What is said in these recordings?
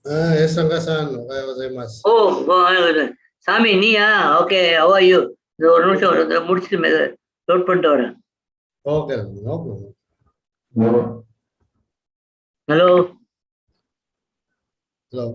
Yes, Sanka-san. Ohayou gozaimasu. Oh, Sami, Nia. Okay, how are you? ஒரு நிமிஷம் முடிச்சுட்டு load பண்ணிட்டு வரேன். Okay, no problem. Hello. Hello.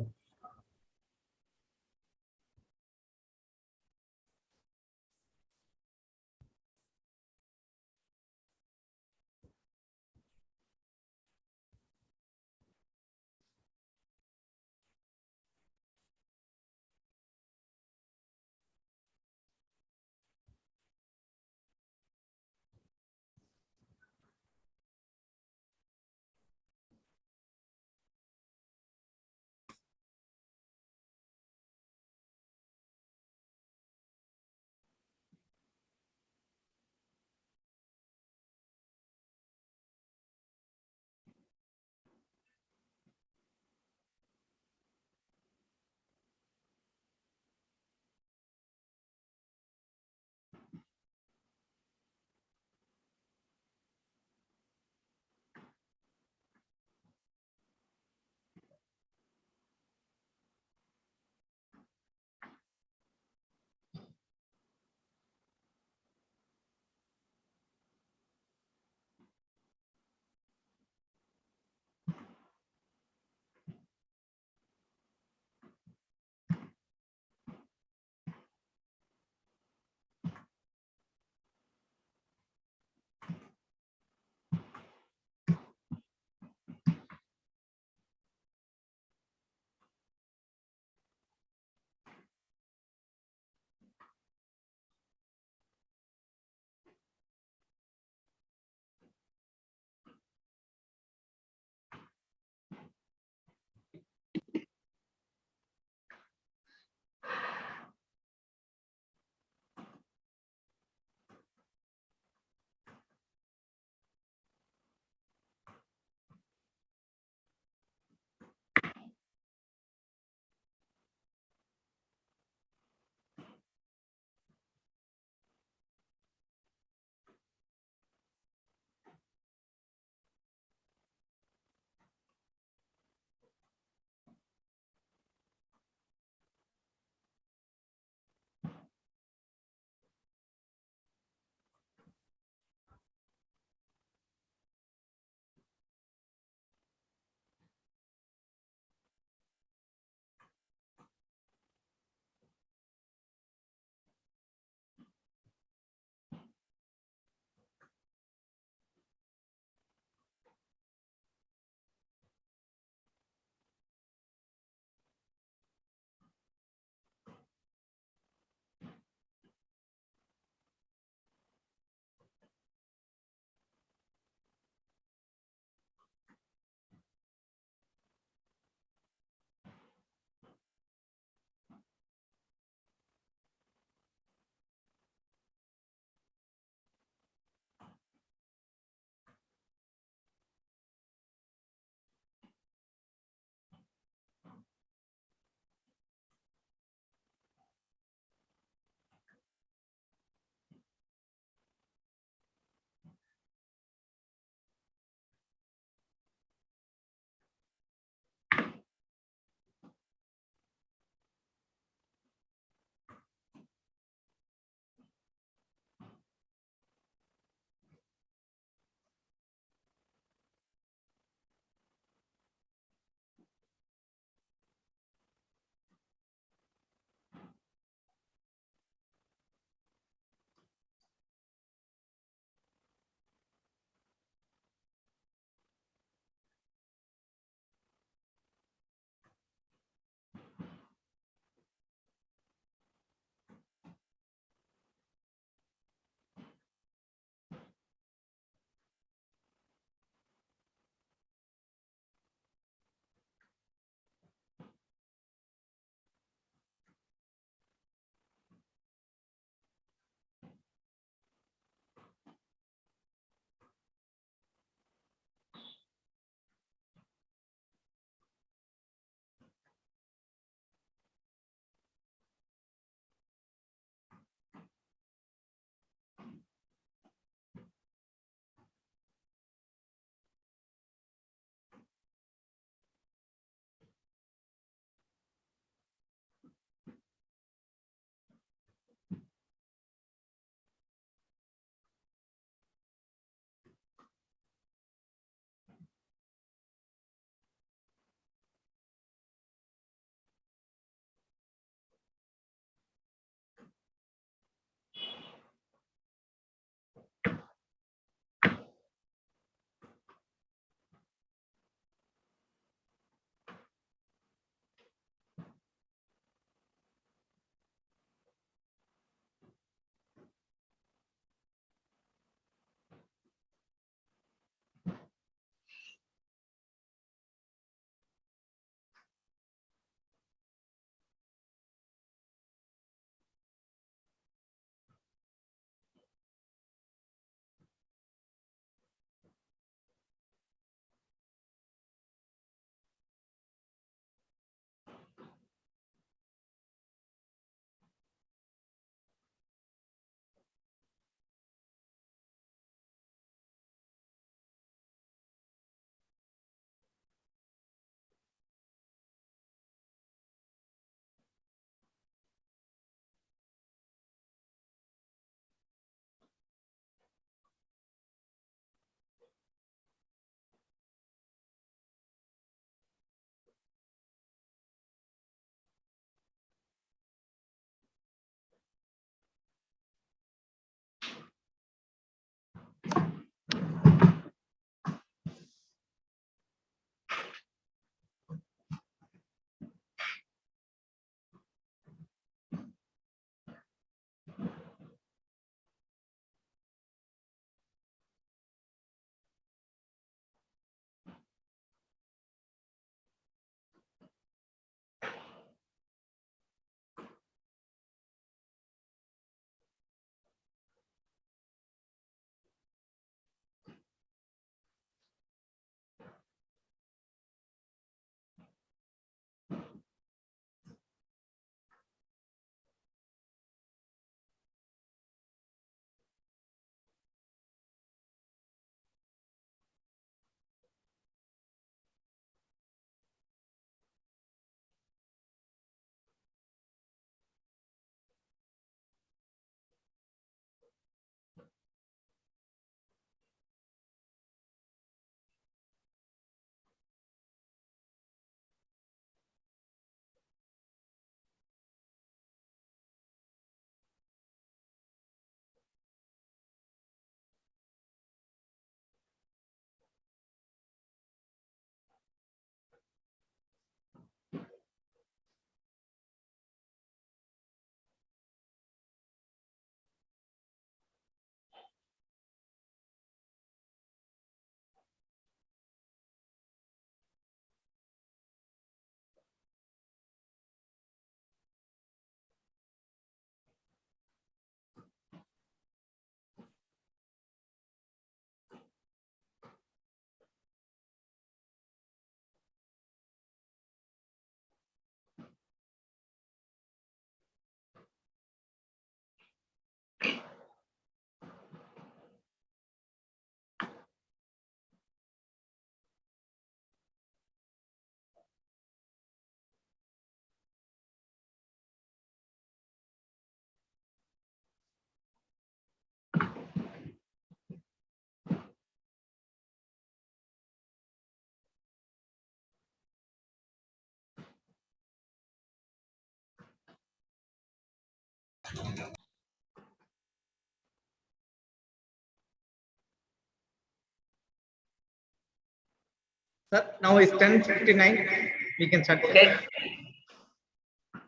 Sir, now it's 10:59. We can start. Okay.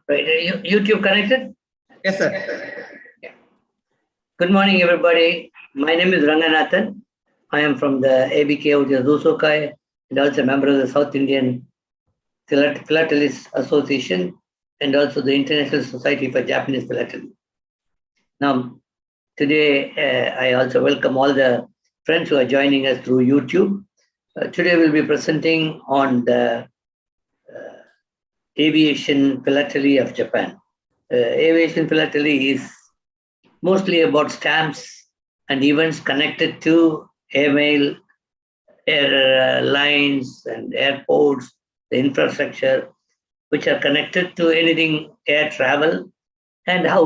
Right. YouTube connected? Yes, sir. Good morning, everybody. My name is Ranganathan. I am from the ABK, which is Usokai, and also a member of the South Indian Philatelist Association, and also the International Society for Japanese Philately. Now, today I also welcome all the friends who are joining us through YouTube. Today we'll be presenting on the aviation philately of Japan. Aviation philately is mostly about stamps and events connected to airmail, airlines and airports, the infrastructure, which are connected to anything air travel, and how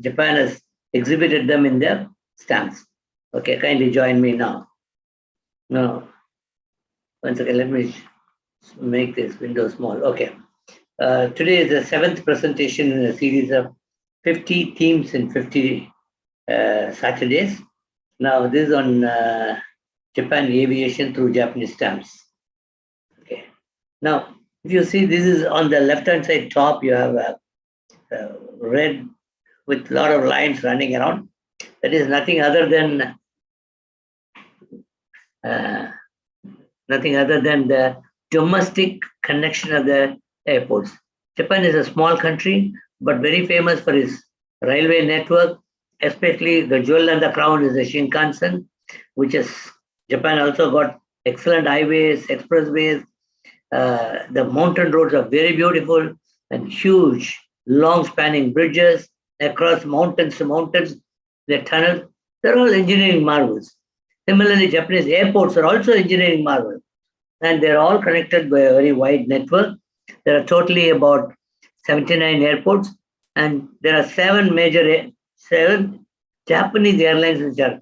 Japan has exhibited them in their stamps. Okay, kindly join me now. Now, once again, let me make this window small. Okay. Today is the 7th presentation in a series of 50 themes in 50 Saturdays. Now, this is on Japan aviation through Japanese stamps. Okay. Now, if you see, this is on the left-hand side top, you have a red with a lot of lines running around. That is nothing other than the domestic connection of the airports. Japan is a small country, but very famous for its railway network, especially the jewel and the crown is the Shinkansen, which is Japan also got excellent highways, expressways. The mountain roads are very beautiful and huge, long spanning bridges across mountains to mountains, the tunnels, they're all engineering marvels. Similarly, Japanese airports are also engineering marvels, and they're all connected by a very wide network. There are totally about 79 airports, and there are seven Japanese airlines which are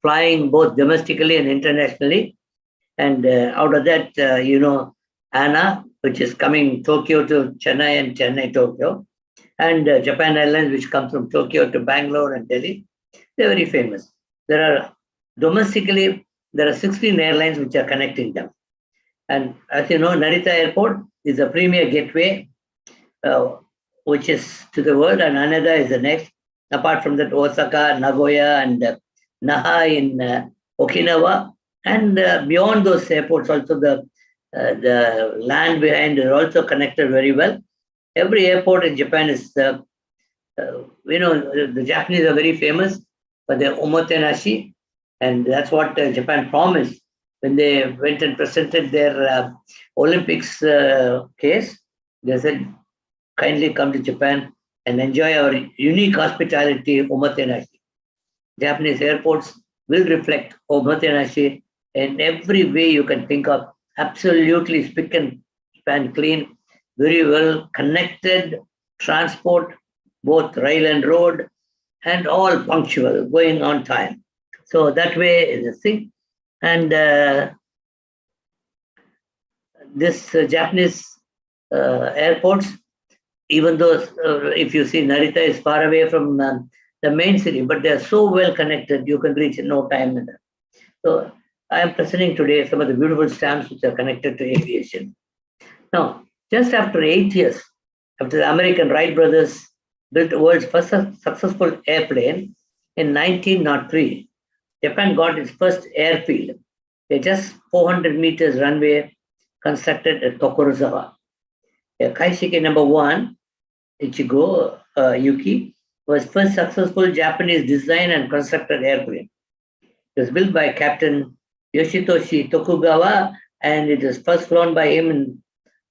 flying both domestically and internationally. And out of that, ANA, which is coming Tokyo to Chennai and Chennai, Tokyo, and Japan Airlines, which comes from Tokyo to Bangalore and Delhi. They're very famous. Domestically, there are 16 airlines which are connecting them. And as you know, Narita Airport is a premier gateway, which is to the world, and Haneda is the next. Apart from that, Osaka, Nagoya, and Naha in Okinawa. And beyond those airports, also the land behind is also connected very well. Every airport in Japan is, the Japanese are very famous for their omotenashi, and that's what Japan promised when they went and presented their Olympics case. They said, kindly come to Japan and enjoy our unique hospitality, omotenashi. Japanese airports will reflect omotenashi in every way you can think of. Absolutely spick and span clean, very well connected transport, both rail and road, and all punctual, going on time. So that way is the thing. And this Japanese airports, even though if you see Narita is far away from the main city, but they are so well connected, you can reach in no time. So I am presenting today some of the beautiful stamps which are connected to aviation. Now, just after 8 years, after the American Wright brothers built the world's first successful airplane in 1903, Japan got its first airfield, a just 400 meters runway constructed at Tokorozawa. Kaishiki number 1, Ichigo Yuki, was first successful Japanese design and constructed airplane. It was built by Captain Yoshitoshi Tokugawa, and it was first flown by him in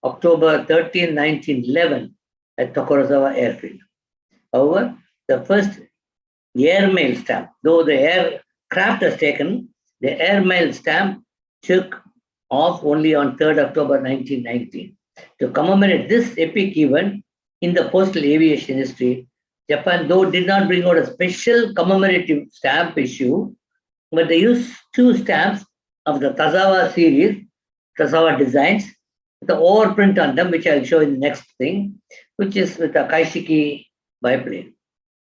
October 13, 1911 at Tokorozawa Airfield. However, the first airmail stamp, though the aircraft was taken, the airmail stamp took off only on 3rd October 1919. To commemorate this epic event in the postal aviation history, Japan, though, did not bring out a special commemorative stamp issue, but they used 2 stamps of the Tazawa series, Tazawa designs, with the overprint on them, which I'll show in the next thing, which is with a Kaishiki biplane.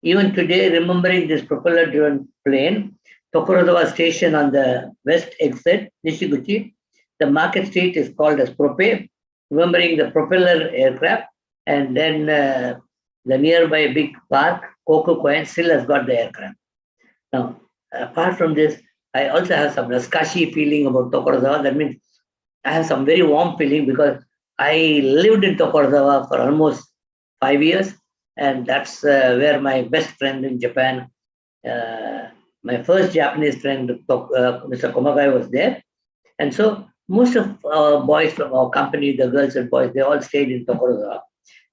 Even today, remembering this propeller-driven plane, Tokorozawa Station on the west exit, Nishiguchi, The market street is called as Prope, remembering the propeller aircraft. And then the nearby big park, Kokukoen, still has got the aircraft. Now, apart from this, I also have some Naskashi feeling about Tokorozawa. That means I have some very warm feeling because I lived in Tokorozawa for almost 5 years. And that's where my best friend in Japan, my first Japanese friend, Mr. Komagai, was there. And so most of our boys from our company, the girls and boys, they all stayed in Tokorozawa,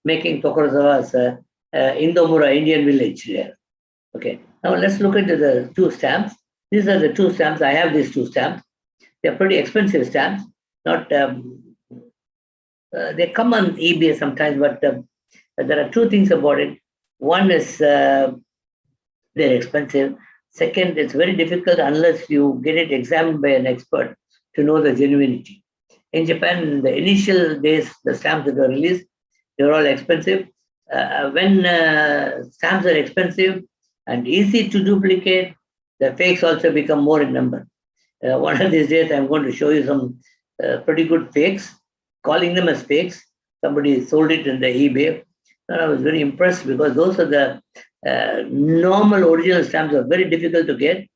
making Tokorozawa as a Indomura Indian village there. Okay, now let's look into the two stamps. These are the two stamps. I have these two stamps. They're pretty expensive stamps. Not they come on eBay sometimes, but there are two things about it. One is they're expensive. Second, it's very difficult unless you get it examined by an expert to know the genuinity. In Japan, in the initial days, the stamps that were released, they were all expensive. When stamps are expensive and easy to duplicate, the fakes also become more in number. One of these days, I'm going to show you some pretty good fakes, calling them as fakes. Somebody sold it in the eBay. And I was very impressed because those are the normal original stamps are very difficult to get.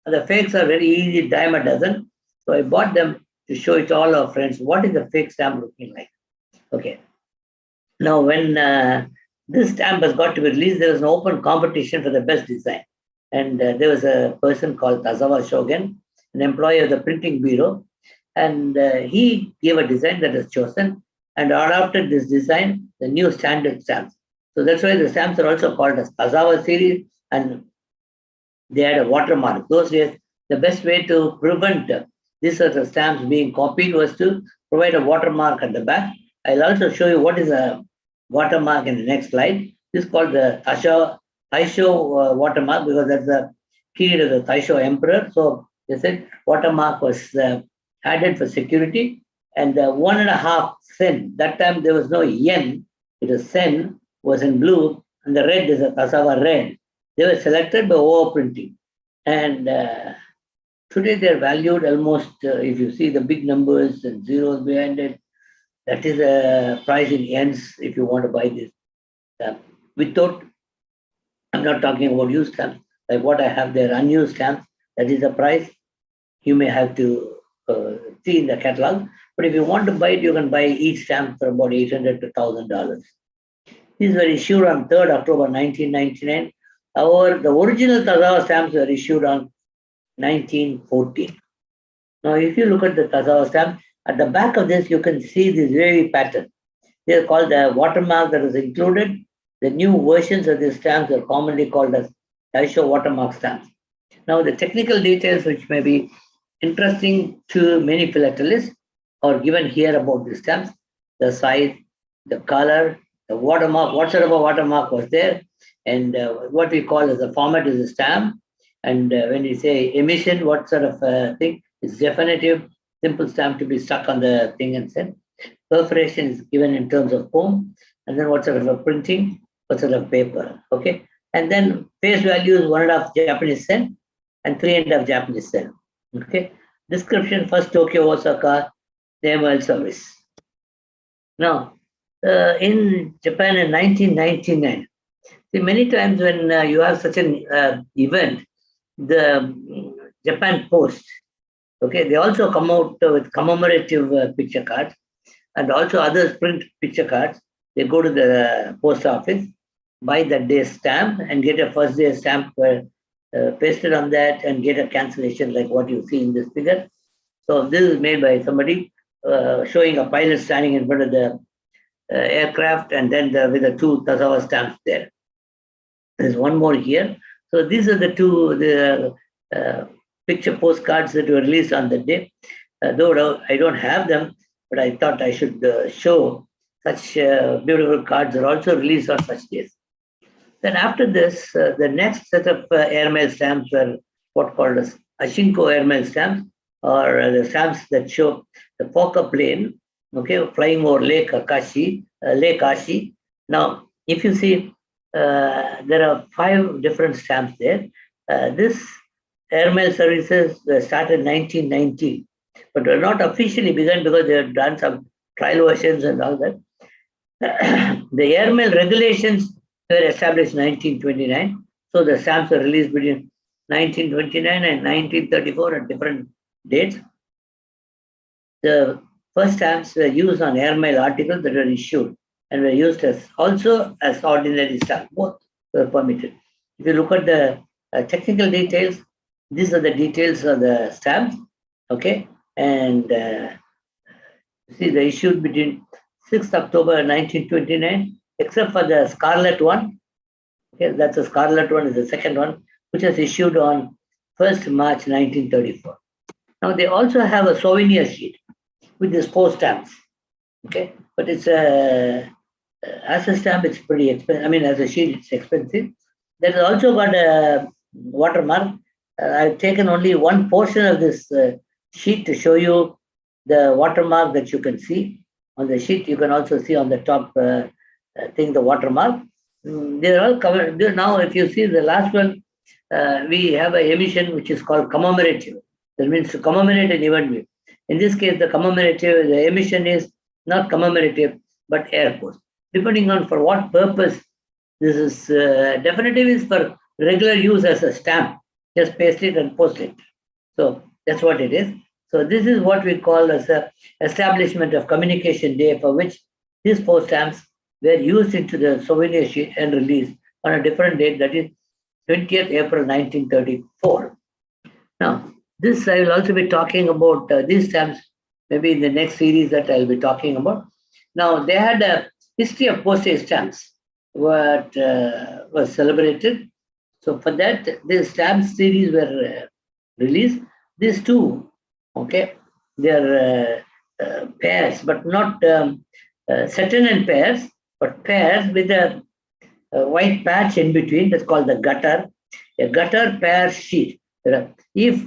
And the fakes are very easy, dime a dozen. So I bought them to show it to all our friends. What is the fake stamp looking like? Okay. Now, when this stamp has got to be released, there was an open competition for the best design. And there was a person called Tazawa Shogun, an employee of the printing bureau. And he gave a design that was chosen and adopted this design, the new standard stamps. So that's why the stamps are also called as Tazawa series, and they had a watermark. Those days, the best way to prevent these sort of stamps being copied was to provide a watermark at the back. I'll also show you what is a watermark in the next slide. This is called the Taisho watermark because that's the period of the Taisho emperor. So they said watermark was added for security, and the 1.5 sen, that time there was no yen, it was sen, was in blue, and the red is a Tazawa red. They were selected by overprinting. And today they're valued almost, if you see the big numbers and zeros behind it, that is a price in yens if you want to buy this. Without, I'm not talking about used stamps, like what I have there, unused stamps, that is the price. You may have to see in the catalog. But if you want to buy it, you can buy each stamp for about $800 to $1,000. These were issued on 3rd October 1999. However, the original Tazawa stamps were issued on 1914. Now, if you look at the Tazawa stamp, at the back of this, you can see this wavy pattern. They are called the watermark that is included. The new versions of these stamps are commonly called as Taisho watermark stamps. Now, the technical details which may be interesting to many philatelists are given here about the stamps, the size, the color, the watermark, what sort of a watermark was there, and what we call as a format is a stamp. And when you say emission, what sort of thing is definitive, simple stamp to be stuck on the thing and sent. Perforation is given in terms of foam, and then what sort of a printing, what sort of paper, okay? And then face value is 1.5 Japanese sen and 3.5 Japanese sen, okay? Description, first Tokyo, Osaka, naval service. Now, in Japan in 1999, see, many times when you have such an event, the Japan Post, okay, they also come out with commemorative picture cards, and also others print picture cards. They go to the post office, buy that day's stamp, and get a first day stamp pasted on that, and get a cancellation like what you see in this figure. So this is made by somebody showing a pilot standing in front of the aircraft, and then with the two Tazawa stamps there. There's one more here. So these are the two picture postcards that were released on the day. Though I don't have them, but I thought I should show such beautiful cards are also released on such days. Then after this, the next set of airmail stamps were what called as Ashinko airmail stamps, or the stamps that show the Fokker plane, okay, flying over Lake Akashi, Lake Ashi. Now, if you see, there are 5 different stamps there. This airmail services started in 1990 but were not officially begun because they had done some trial versions and all that. The Airmen regulations were established in 1929. So the stamps were released between 1929 and 1934 at different dates. The first stamps were used on airmail articles that were issued and were used as also as ordinary stamps. Both were permitted. If you look at the technical details, these are the details of the stamps. Okay, and see, they issued between 6th October 1929, except for the scarlet one. Okay, that's the scarlet one, is the second one, which was issued on 1st March 1934. Now they also have a souvenir sheet with these 4 stamps. Okay, but it's as a stamp, it's pretty expensive. I mean, as a sheet, it's expensive. There's also got a watermark. I've taken only one portion of this sheet to show you the watermark that you can see on the sheet. You can also see on the top thing the watermark. They're all covered. Now, if you see the last one, we have an emission which is called commemorative. That means to commemorate an event. In this case, the commemorative, the emission is not commemorative, but air force. Depending on for what purpose, this is definitive is for regular use as a stamp. Just paste it and post it. So that's what it is. So this is what we call as a establishment of communication day, for which these 4 stamps were used into the souvenir sheet and released on a different date, that is 20th April 1934. Now, this I will also be talking about these stamps maybe in the next series that I'll be talking about. Now, they had a history of postage stamps what was celebrated. So for that, the stamp series were released. These 2, okay, they're pairs, but not satin and pairs, but pairs with a white patch in between. That's called the gutter. A gutter pair sheet. If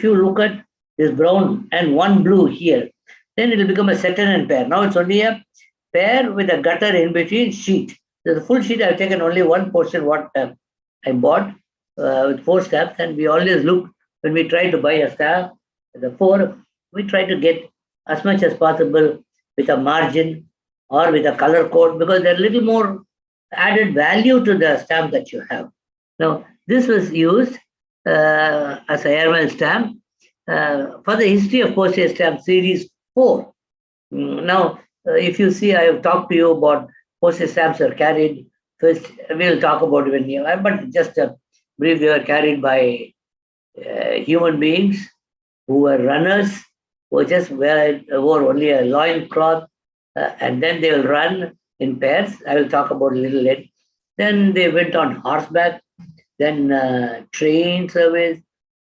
you look at this brown and one blue here, then it will become a satin and pair. Now it's only a pair with a gutter in between sheet. The full sheet I've taken only one portion what I bought with 4 stamps, and we always look when we try to buy a stamp, the 4, we try to get as much as possible with a margin or with a color code, because there's a little more added value to the stamp that you have. Now, this was used as an airmail stamp for the history of postage stamp series 4. Now, if you see, I have talked to you about postage stamps are carried. First, we'll talk about it when you, but just a brief, they were carried by human beings who were runners, who just wore only a loin cloth, and then they will run in pairs. I will talk about a little later. Then they went on horseback, then train service,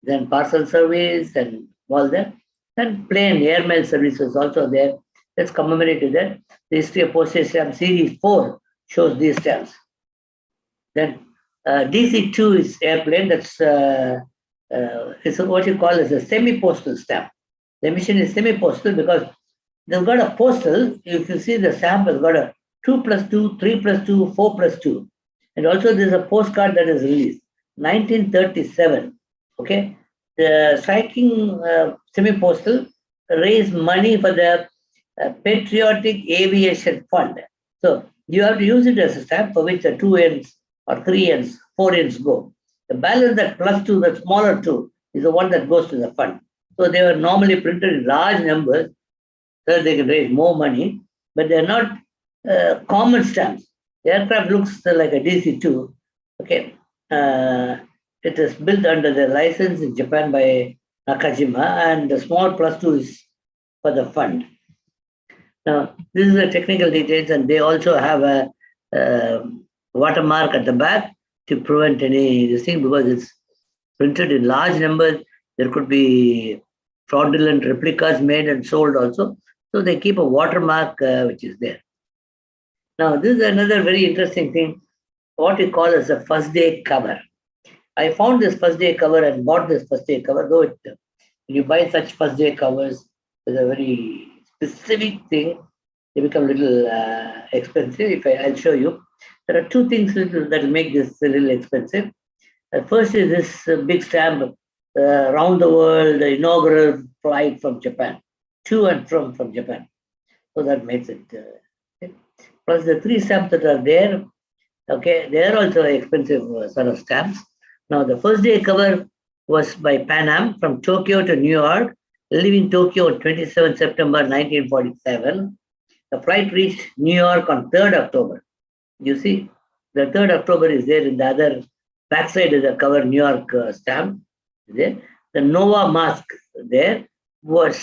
then parcel service, and all that. Then plane airmail service was also there. Let's commemorate that. The history of postage stamp series 4 shows these stamps. Then DC2 is airplane. That's it's what you call as a semi-postal stamp. The emission is semi-postal because they've got a postal. If you see, the stamp has got a 2+2, 3+2, 4+2. And also there's a postcard that is released, 1937. Okay. The striking semi-postal raised money for the Patriotic Aviation Fund. So you have to use it as a stamp for which the 2 ends or 3 ends, 4 ends go. The balance, that +2, the smaller 2, is the one that goes to the fund. So they were normally printed in large numbers so that they can raise more money, but they're not common stamps. The aircraft looks like a DC-2. Okay. It is built under the license in Japan by Nakajima, and the small +2 is for the fund. Now, this is the technical details, and they also have a watermark at the back to prevent any this thing, because it's printed in large numbers. There could be fraudulent replicas made and sold also. So they keep a watermark which is there. Now, this is another very interesting thing, what we call as a first day cover. I found this first day cover and bought this first day cover, though when you buy such first day covers with a very specific thing, they become a little expensive. I'll show you. There are 2 things that will make this a little expensive. First is this big stamp, around the world, the inaugural flight from Japan, to and from Japan. So that makes it. Okay. Plus the 3 stamps that are there, okay, they are also expensive sort of stamps. Now the first day cover was by Pan Am from Tokyo to New York, leaving Tokyo on 27 September 1947. The flight reached New York on 3rd October. You see, the 3rd October is there in the other backside of the cover, New York stamp. There. The Nova mask there was,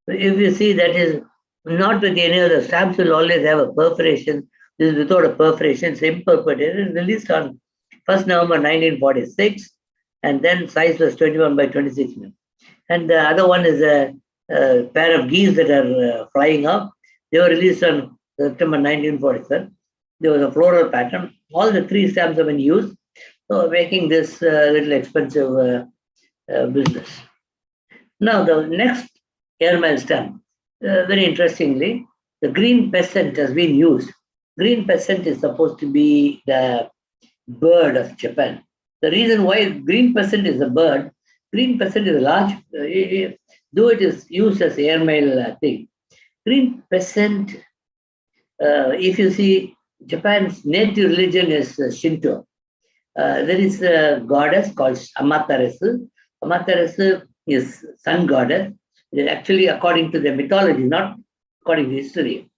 if you see, that is not with any other stamps, will always have a perforation. This is without a perforation, it's imperforated, released on 1st November 1946, and then size was 21 by 26 mm. And the other one is a pair of geese that are flying up. They were released on September 1947. There was a floral pattern. All the 3 stamps have been used, so making this little expensive business. Now the next airmail stamp, very interestingly, the green peasant has been used. Green peasant is supposed to be the bird of Japan. The reason why green peasant is a bird, green peasant is a large, though it is used as airmail thing. Green peasant, if you see, Japan's native religion is Shinto. There is a goddess called Amaterasu. Amaterasu is sun goddess. It is actually according to the mythology, not according to history.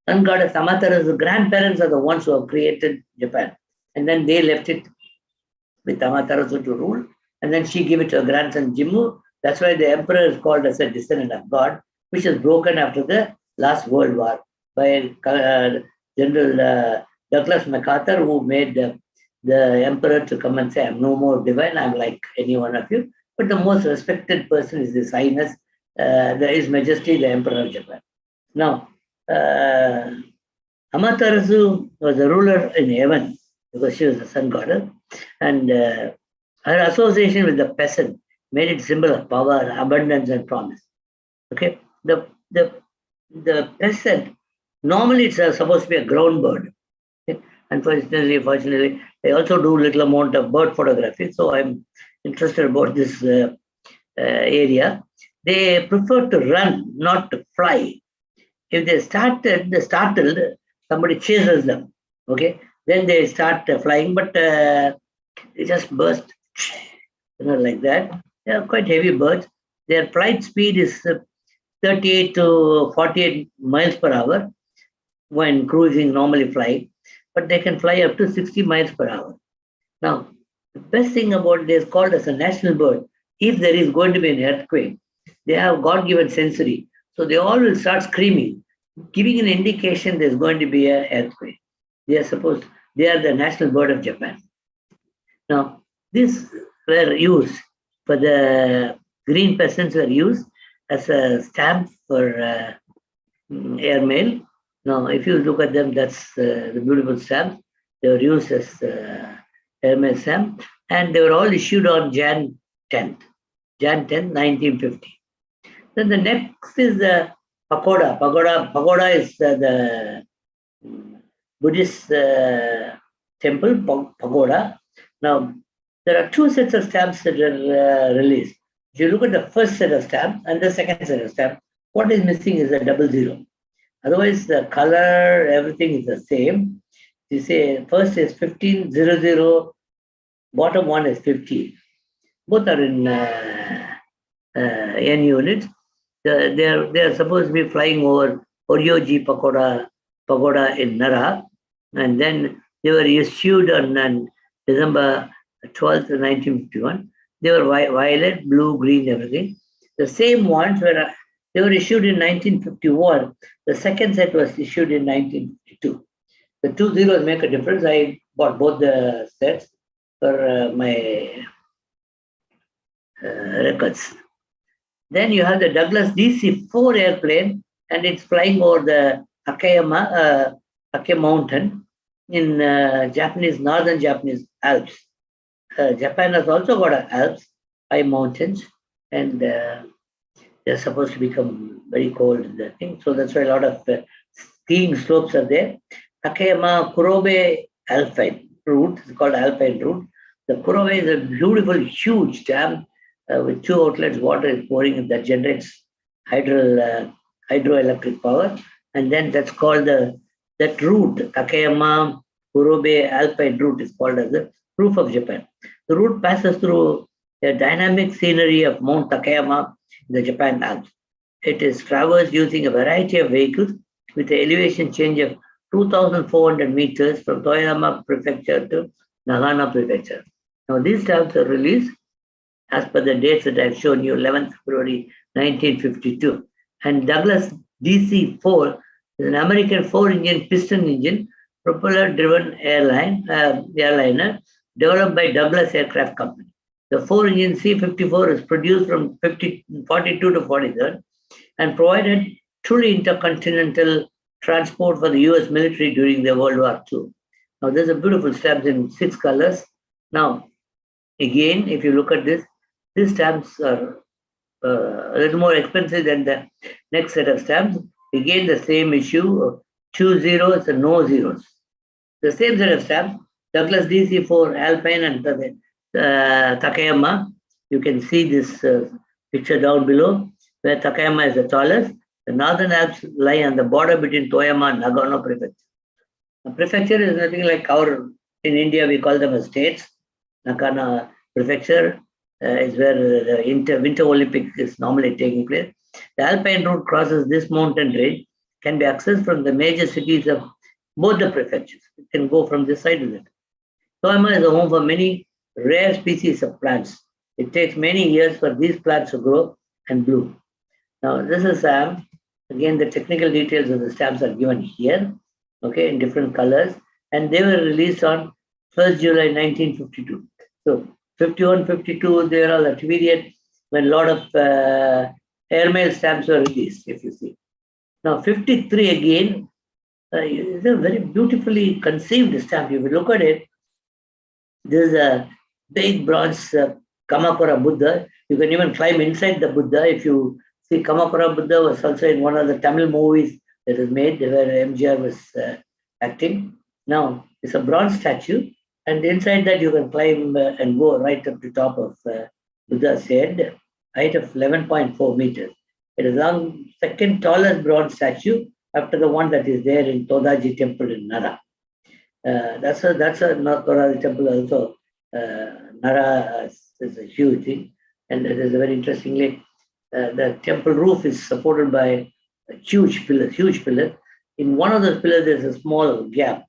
Sun goddess Amaterasu, grandparents are the ones who have created Japan. And then they left it with Amaterasu to rule. And then she gave it to her grandson Jimmu. That's why the emperor is called as a descendant of God, which is broken after the last World War by General Douglas MacArthur, who made the emperor to come and say, I'm no more divine, I'm like any one of you. But the most respected person is His Highness, His Majesty, the Emperor of Japan. Now, Amaterasu was a ruler in heaven because she was the sun goddess, and her association with the peasant made it symbol of power, abundance, and promise. Okay, the peasant, normally it's supposed to be a ground bird. Okay? Unfortunately, fortunately, I also do little amount of bird photography, so I'm interested about this area. They prefer to run, not to fly. If they startled, somebody chases them. Okay, then they start flying, but they just burst, like that. They are quite heavy birds. Their flight speed is 38 to 48 miles per hour when cruising, normally flying, but they can fly up to 60 miles per hour. Now, the best thing about this is called as a national bird. If there is going to be an earthquake, they have God-given sensory. So they all will start screaming, giving an indication there's going to be an earthquake. They are the national bird of Japan. Now, these were used for the green peasants were used as a stamp for airmail. Now, if you look at them, that's the beautiful stamps. They were used as airmail stamp, and they were all issued on Jan 10th, 1950. Then the next is the Pagoda. Pagoda is the Buddhist temple, Pagoda. Now, there are 2 sets of stamps that are released. If you look at the first set of stamps and the second set of stamps, what is missing is a 00. Otherwise, the color, everything is the same. You say first is 1500, bottom one is 50. Both are in N units. They are supposed to be flying over Oryoji Pagoda in Nara, and then they were issued on December 12th, 1951. They were violet, blue, green, everything. The same ones they were issued in 1951. The second set was issued in 1952. The 2 zeros make a difference. I bought both the sets for my records. Then you have the Douglas DC-4 airplane, and it's flying over the Ake Mountain in northern Japanese Alps. Japan has also got Alps, high mountains, and they're supposed to become very cold in the thing. So that's why a lot of skiing slopes are there. Takayama Kurobe Alpine route, it's called Alpine route. The Kurobe is a beautiful, huge dam with two outlets, water is pouring in that generates hydroelectric power. And then that's called that route, Takayama Kurobe Alpine route is called as the roof of Japan. The route passes through the dynamic scenery of Mount Takayama in the Japan Alps. It is traversed using a variety of vehicles with an elevation change of 2,400 meters from Toyama Prefecture to Nagano Prefecture. Now, these stamps are released as per the dates that I've shown you, 11th February 1952. And Douglas DC-4 is an American 4-engine piston engine propeller-driven airliner developed by Douglas Aircraft Company. The 4-engine C-54 is produced from 42 to 43 and provided truly intercontinental transport for the US military during the World War II. Now, there's a beautiful stamp in 6 colors. Now, again, if you look at this, these stamps are a little more expensive than the next set of stamps. Again, the same issue, 2 zeros and no zeros. The same set of stamps, Douglas DC-4 Alpine and Takayama. You can see this picture down below, where Takayama is the tallest. The Northern Alps lie on the border between Toyama and Nagano Prefecture. A prefecture is nothing like in India, we call them as states. Nagano Prefecture is where the Winter Olympics is normally taking place. The Alpine route crosses this mountain range, can be accessed from the major cities of both the prefectures. It can go from this side to that. Toyama is a home for many rare species of plants. It takes many years for these plants to grow and bloom. Now, this is again, the technical details of the stamps are given here, okay, in different colors, and they were released on 1st July 1952. So, 51, 52, they are all at period when a lot of airmail stamps were released, if you see. Now, 53 again, is a very beautifully conceived stamp. If you look at it, there's a big bronze Kamakura Buddha. You can even climb inside the Buddha. If you see, Kamakura Buddha was also in one of the Tamil movies that was made where MGR was acting. Now, it's a bronze statue, and inside that you can climb and go right up to top of Buddha's head, height of 11.4 meters. It is the second tallest bronze statue after the one that is there in Todaji Temple in Nara. That's a North Todaji Temple also. Nara is a huge thing, and it is a very interestingly, the temple roof is supported by a huge pillar. In one of those pillars, there's a small gap.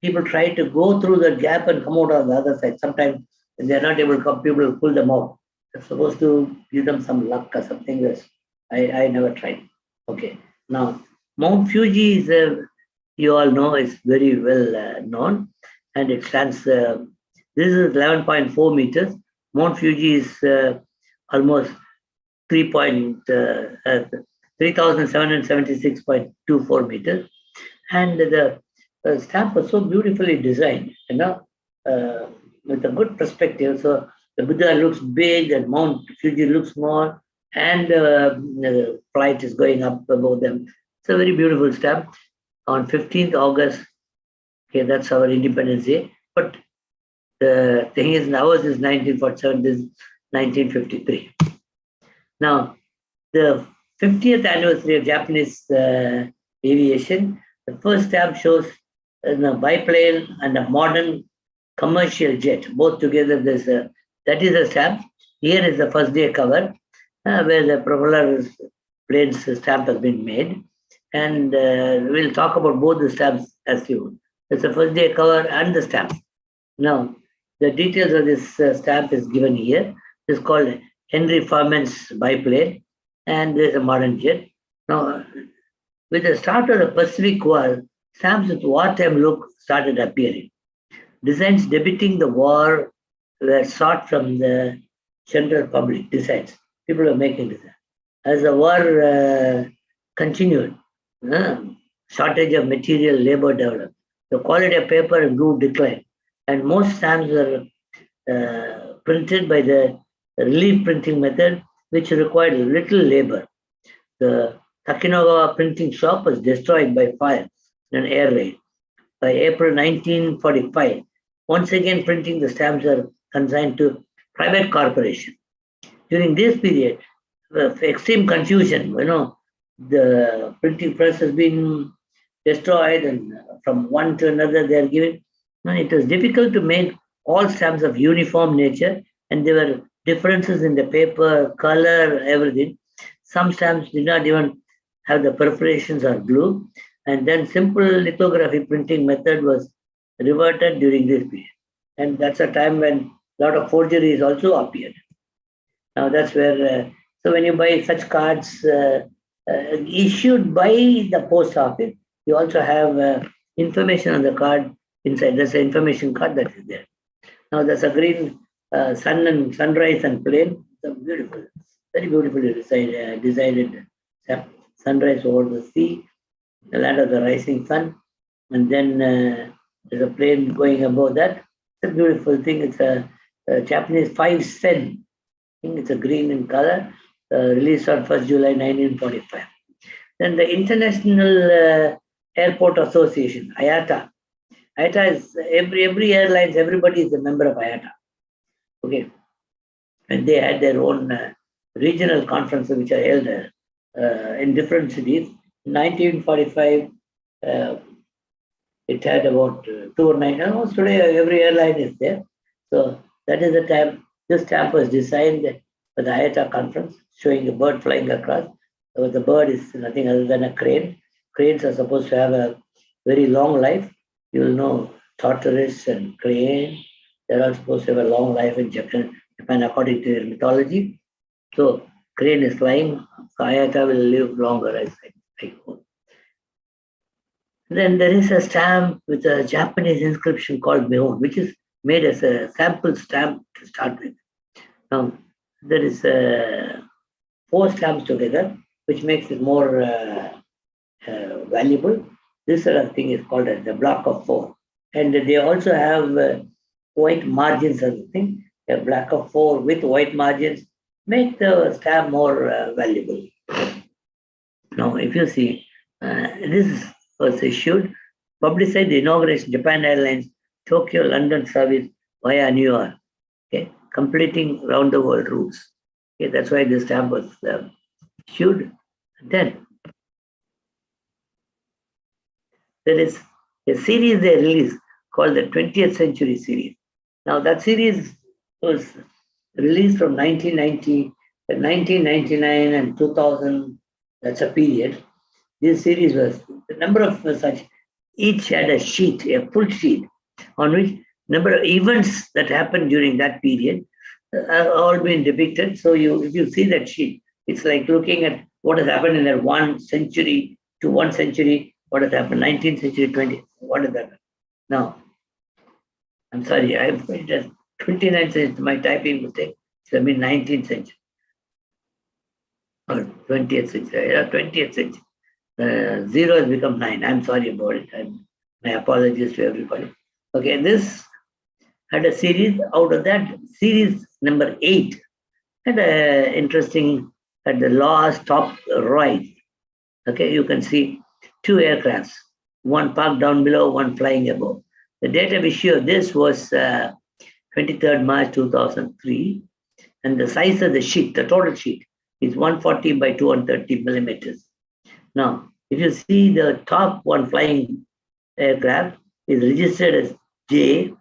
People try to go through the gap and come out on the other side. Sometimes when they're not able to come, people will pull them out. It's supposed to give them some luck or something. That's I never tried. Okay. Now, Mount Fuji is, you all know, is very well known, and it stands, this is 11.4 meters. Mount Fuji is almost 3,776.24 meters. And the stamp was so beautifully designed, with a good perspective. So the Buddha looks big and Mount Fuji looks small, and the flight is going up above them. It's a very beautiful stamp. On 15th August, okay, that's our Independence Day. But the thing is, ours is 1947, this is 1953. Now, the 50th anniversary of Japanese aviation, the first stamp shows a biplane and a modern commercial jet. Both together, that is a stamp. Here is the first day cover, where the propeller plane's stamp has been made. And we'll talk about both the stamps as you. It's the first day cover and the stamp. Now, the details of this stamp is given here. It's called Henry Farman's biplane, and there's a modern jet. Now, with the start of the Pacific War, stamps with wartime look started appearing. Designs depicting the war were sought from the general public. Designs. People were making designs. As the war continued, shortage of material labor developed. The quality of paper and glue declined, and most stamps were printed by the relief printing method, which required little labor. The Takinagawa printing shop was destroyed by fire in an air raid. By April 1945, once again printing the stamps are consigned to private corporation. during this period, of extreme confusion, the printing press has been destroyed, and from one to another they are given. It was difficult to make all stamps of uniform nature, and there were differences in the paper, color, everything. Some stamps did not even have the perforations or glue, and then simple lithography printing method was reverted during this period. And that's a time when a lot of forgeries also appeared. Now that's where, so when you buy such cards issued by the post office, you also have information on the card inside. There's an information card that is there. Now there's a green sun and sunrise and plane. It's beautiful, very beautifully designed sunrise over the sea, the land of the rising sun, and then there's a plane going above that. It's a beautiful thing. It's a Japanese 5-cent. I think it's a green in color, released on 1st July 1945. Then the International Airport Association, IATA. IATA is every airlines, everybody is a member of IATA. Okay. And they had their own regional conferences which are held in different cities. In 1945, it had about 209. Almost today, every airline is there. So that is the time. This stamp was designed for the IATA conference, showing a bird flying across. So the bird is nothing other than a crane. Cranes are supposed to have a very long life. You will know tortoise and crane. They're all supposed to have a long life in Japan according to their mythology. So crane is flying. So IATA will live longer, I hope. Then there is a stamp with a Japanese inscription called Mehon, which is made as a sample stamp to start with. Now, there is 4 stamps together, which makes it more valuable. This sort of thing is called as the block of 4. And they also have white margins as a thing. A block of 4 with white margins make the stamp more valuable. Now, if you see, this was issued, publicized the inauguration, Japan Airlines, Tokyo, London service via New York. Okay, completing round the world routes. Okay, that's why this stamp was issued. Then there is a series they released called the 20th Century Series. Now that series was released from 1990, 1999 and 2000. That's a period. This series was the number of such. Each had a sheet, a full sheet, on which number of events that happened during that period are all been depicted. So if you see that sheet, it's like looking at what has happened in that 1 century to 1 century, what has happened, 19th century, 20th, what has happened. Now, I'm sorry, I've put it as 29th century, my typing mistake. So I mean 19th century or 20th century, 20th century. 0 has become 9. I'm sorry about it. My apologies to everybody. Okay, this had a series. Out of that, series number 8 had an interesting, at the last top right. Okay, you can see 2 aircrafts, one parked down below, one flying above. The date of issue of this was 23rd March 2003, and the size of the sheet, the total sheet, is 140 by 230 millimeters. Now, if you see the top one flying aircraft is registered as JBACI,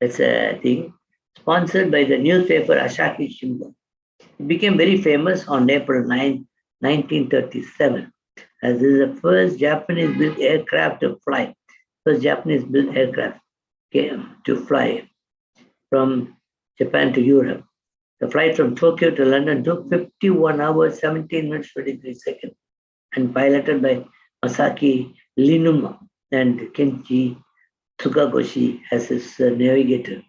that's a thing, sponsored by the newspaper Asahi Shimbun. It became very famous on April 9, 1937, as this is the first Japanese-built aircraft to fly. First Japanese-built aircraft came to fly from Japan to Europe. The flight from Tokyo to London took 51 hours, 17 minutes, 23 seconds, and piloted by Masaki Linuma and Kenji Tsukagoshi as his navigator.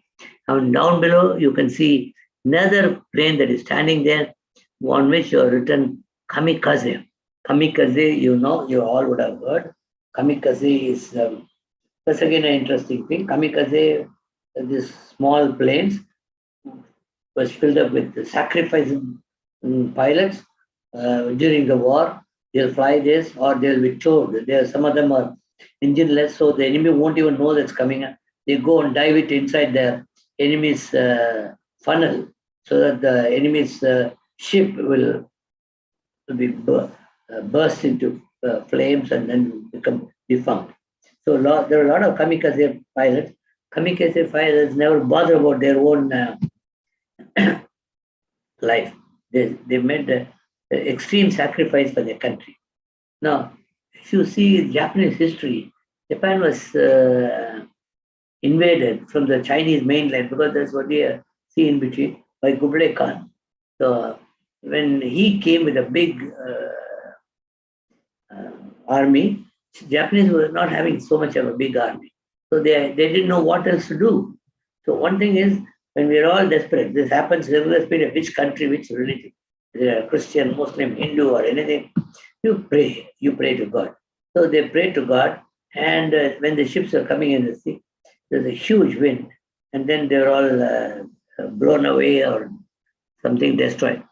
And down below, you can see another plane that is standing there, on which you are written kamikaze. Kamikaze, you all would have heard. Kamikaze is, that's again an interesting thing. Kamikaze, these small planes, was filled up with sacrificing pilots during the war. They'll fly this or they'll be towed. Some of them are engineless, so the enemy won't even know that's coming. They go and dive it inside their enemy's funnel, so that the enemy's ship will be burst into flames and then become defunct. So there are a lot of kamikaze pilots. Kamikaze pilots never bother about their own life. They made an extreme sacrifice for their country. Now, if you see Japanese history, Japan was invaded from the Chinese mainland, because there's only a sea in between, by Kublai Khan. So when he came with a big army, Japanese were not having so much of a big army. So they didn't know what else to do. So one thing is, when we are all desperate, this happens irrespective of which country, which religion, Christian, Muslim, Hindu, or anything, you pray to God. So they prayed to God, and when the ships are coming in the sea, there's a huge wind, and then they're all blown away or something destroyed.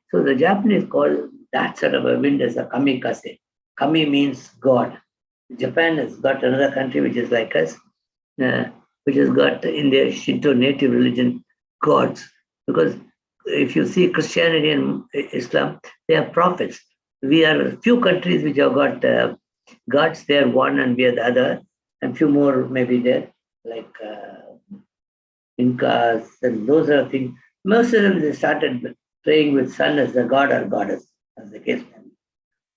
So the Japanese call that sort of a wind as a kamikaze. Kami means God. Japan has got another country which is like us, which has got in their Shinto native religion gods. Because if you see Christianity and Islam, they are prophets. We are a few countries which have got gods. They are one and we are the other, and few more maybe there, like Incas and those are things. Most of them, they started praying with sun as the god or goddess, as the case may be.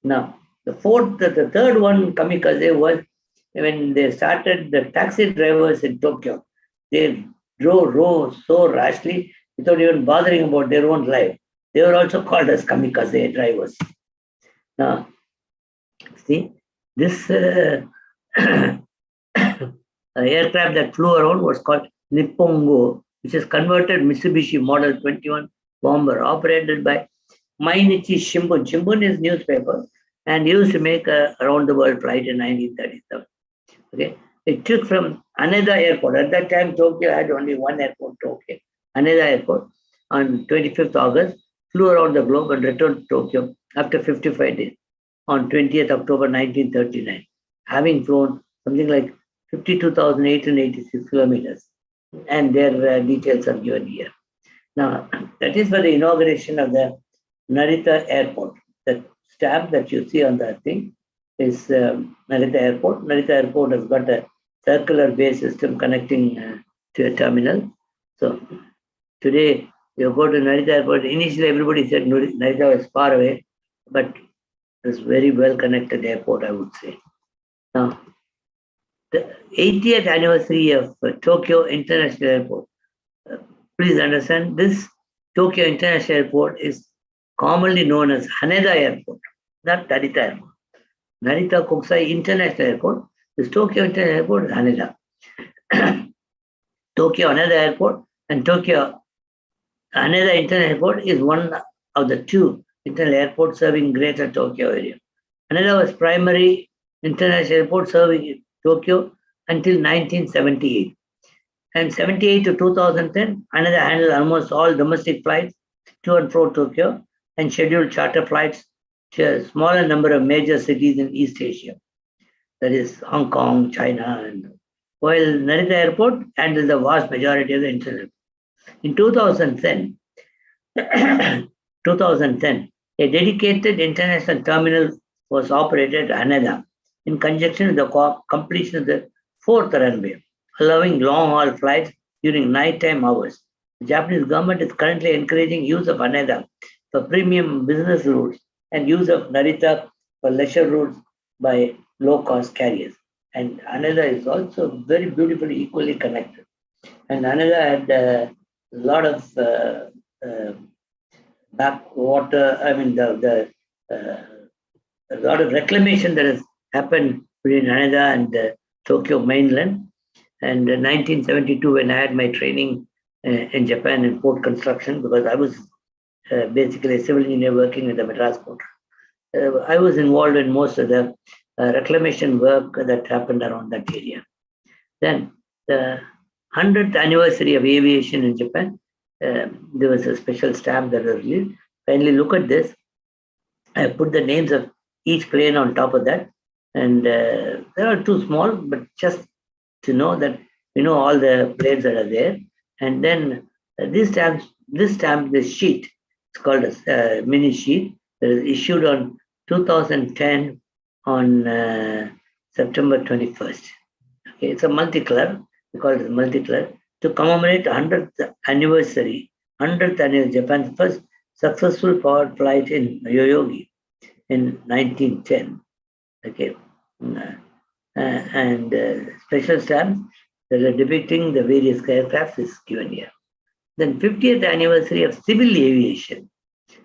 Now, the third one, kamikaze, was when they started, the taxi drivers in Tokyo. They drove so rashly without even bothering about their own life. They were also called as kamikaze drivers. Now, see, this aircraft that flew around was called Nippongo, which is converted Mitsubishi Model 21 bomber operated by Mainichi Shimbun. Shimbun is newspaper and used to make a around the world flight in 1937. Okay, it took from Haneda Airport. At that time, Tokyo had only one airport, Tokyo. Haneda Airport on 25th August, flew around the globe and returned to Tokyo after 55 days on 20th October 1939, having flown something like 52,886 kilometers. And their details are given here. Now, that is for the inauguration of the Narita Airport. The stamp that you see on that thing is Narita Airport. Narita Airport has got a circular bay system connecting to a terminal. So today, you go to Narita Airport. Initially, everybody said Narita was far away, but it's very well connected airport, I would say. Now, the 80th anniversary of Tokyo International Airport. Please understand, this Tokyo International Airport is commonly known as Haneda Airport, not Narita Airport. Narita Kokusai International Airport. This Tokyo International Airport is Haneda. Tokyo Haneda Airport and Tokyo Haneda International Airport is one of the two international airports serving Greater Tokyo area. Haneda was primary international airport serving Tokyo until 1978. And 78 to 2010, Haneda handled almost all domestic flights to and from Tokyo and scheduled charter flights to a smaller number of major cities in East Asia. That is Hong Kong, China, and while Narita Airport handled the vast majority of the international. In 2010, a dedicated international terminal was operated at Haneda in conjunction with the completion of the fourth runway, allowing long-haul flights during nighttime hours. The Japanese government is currently encouraging use of Haneda for premium business routes and use of Narita for leisure routes by low-cost carriers. And Haneda is also very beautifully equally connected. And Haneda had a lot of backwater, a lot of reclamation that has happened between Haneda and Tokyo mainland. And in 1972, when I had my training in Japan in port construction, because I was basically a civil engineer working in the Madras port, I was involved in most of the reclamation work that happened around that area. Then the 100th anniversary of aviation in Japan, there was a special stamp that was released. Kindly look at this. I put the names of each plane on top of that. And they are too small, but just to know that we know all the planes that are there. And then this stamp, this sheet, it's called a mini sheet, that is issued on 2010 on September 21st. Okay, it's a multicolor. We call it multicolor to commemorate 100th anniversary, Japan's first successful powered flight in Yoyogi in 1910. Okay, and special stamps that are depicting the various aircraft is given here. Then 50th anniversary of civil aviation.